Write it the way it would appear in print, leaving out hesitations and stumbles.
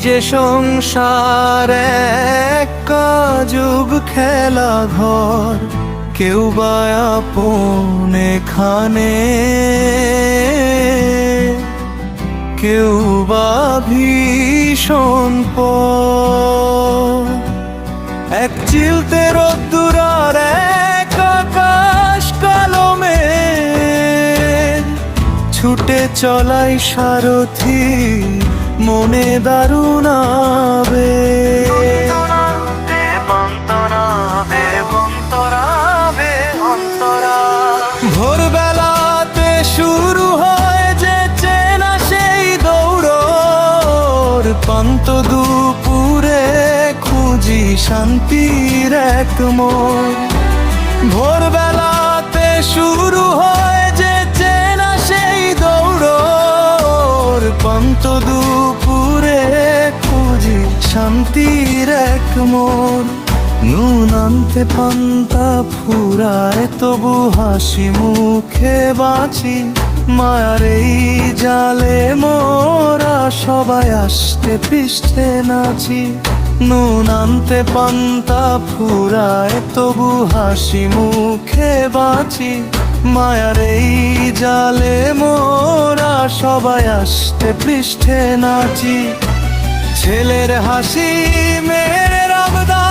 যে সংসার এক কাজুক খেলা ঘর, কেউ বা আপন এখানে, কেউ বা ভীষণ পর। এক চিলতে রোদ্দুর আর এক আকাশ কালো মেঘ, ছুটে চলাই সারথি মনে দারুণ আবেগ। ভোরবেলাতে শুরু হয় যে চেনা সেই দৌড়, পান্ত দুপুরে খুঁজি শান্তির এক মোড়। ভোরবেলাতে শুরু হয় যে চেনা সেই দৌড়, পান্ত দুপুরে খুঁজি শান্তির এক মোড়। নুন আনতে পান্তা ফুরায় তবু হাসি মুখে বাঁচি, মায়ার এই জালে মোরা সবাই আষ্টে পৃষ্ঠে নাচি। নুন আনতে পান্তা ফুরায় তবু হাসি মুখে বাঁচি, মায়ার এই জালে মোরা সবাই আষ্টে পৃষ্ঠে নাচি। ছেলের হাসি মেয়ের আবদার,